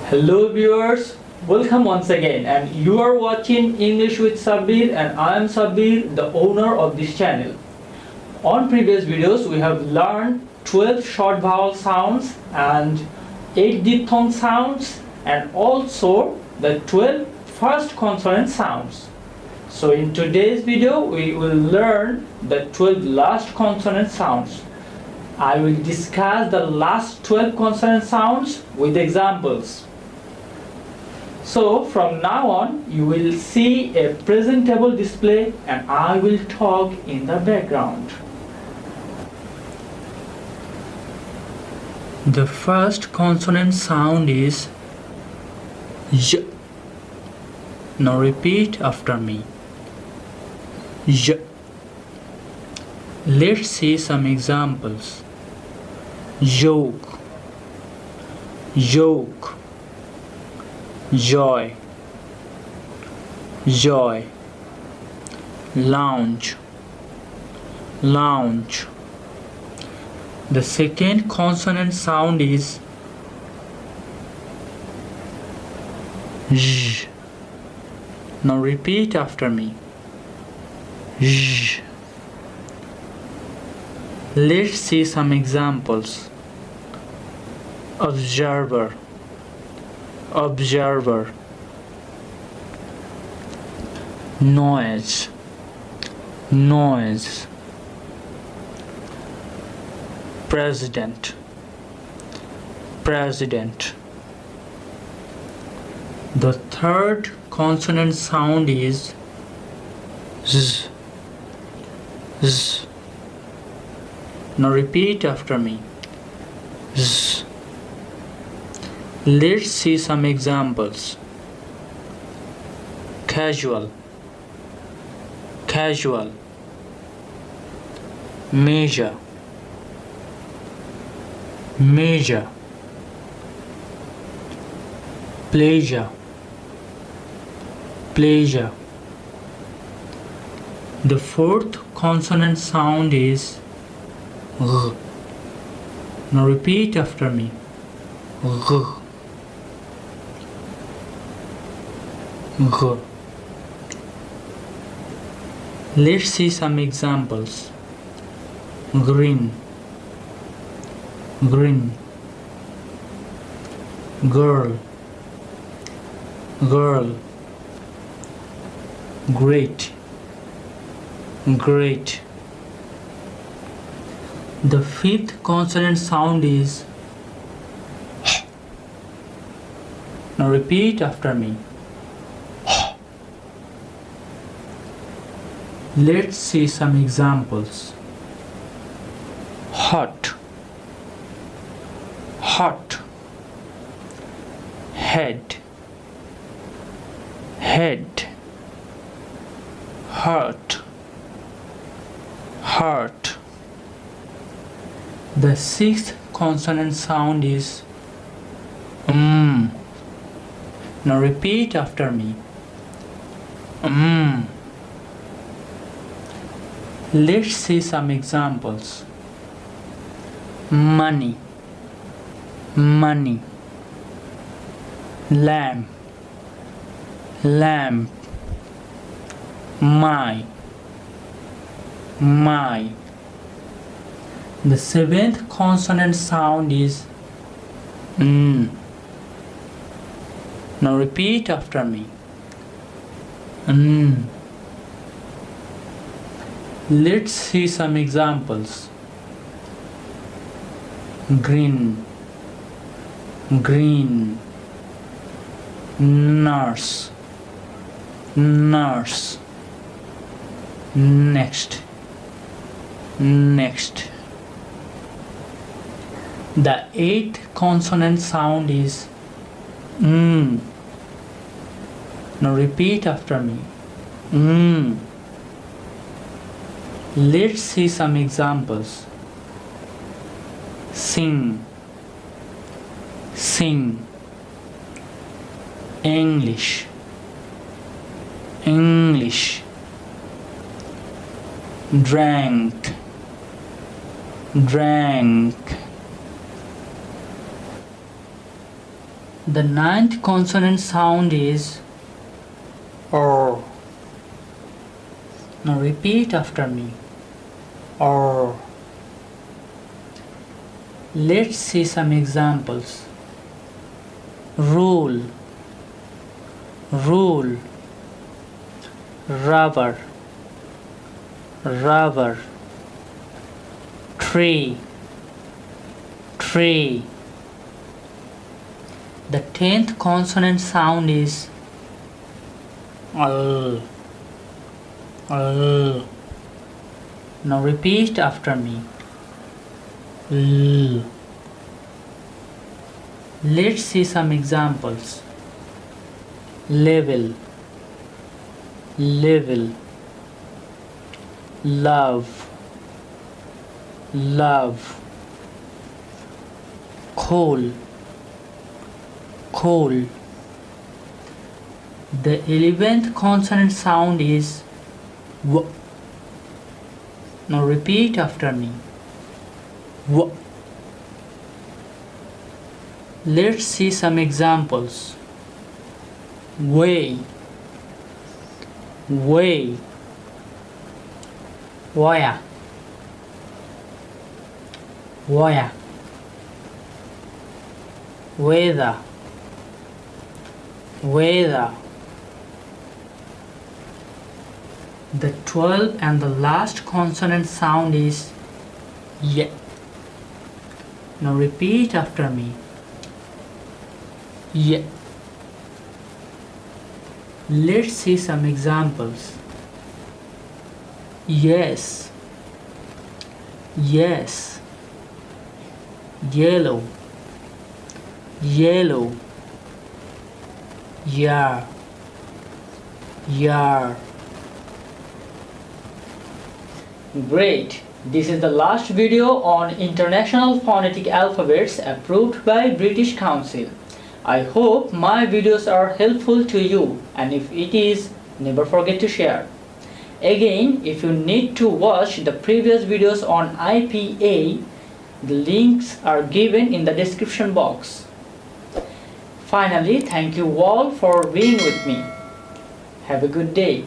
Hello viewers, welcome once again, and you are watching English with SABBIR, and I am SABBIR, the owner of this channel. On previous videos we have learned 12 short vowel sounds and 8 diphthong sounds and also the 12 first consonant sounds. So in today's video we will learn the 12 last consonant sounds. I will discuss the last 12 consonant sounds with examples. So from now on you will see a presentable display and I will talk in the background. The first consonant sound is J. Now repeat after me. J. Let's see some examples. Joke, joke, joy, joy, lounge, lounge. The second consonant sound is J. Now repeat after me. J. Let's see some examples. Observer, observer, noise, noise, president, president. The third consonant sound is Z, Z. Now repeat after me. Z. Let's see some examples. Casual, casual, measure, measure, pleasure, pleasure. The fourth consonant sound is G. Now repeat after me. G. G. Let's see some examples. Green, green, girl, girl, great, great. The fifth consonant sound is H. Now repeat after me. H. Let's see some examples. Hot, hot, head, head, heart, heart. The sixth consonant sound is Now repeat after me. Let's see some examples. Money, money, lamp, lamp, my, my. The seventh consonant sound is N. Now repeat after me. N. Let's see some examples. Green, green, nurse, nurse. Next, next. The eighth consonant sound is Now repeat after me. Let's see some examples. Sing, sing, English, English, drank, drank. The ninth consonant sound is R. Now repeat after me. R. Let's see some examples. Rule, rule. Rubber, rubber. Tree, tree. The 10th consonant sound is L. L. Now repeat after me. L. Let's see some examples. Level, level. Love, love. Coal, coal. The 11th consonant sound is W. Now repeat after me. W. Let's see some examples. Way, way. Wire, wire. Weather, weather. The 12th and the last consonant sound is Y. Now repeat after me. Y. Let's see some examples. Yes, yes. Yellow, yellow. Yar, yar. Great! This is the last video on International Phonetic Alphabets approved by British Council. I hope my videos are helpful to you, and if it is, never forget to share. Again, if you need to watch the previous videos on IPA, the links are given in the description box. Finally, thank you all for being with me. Have a good day.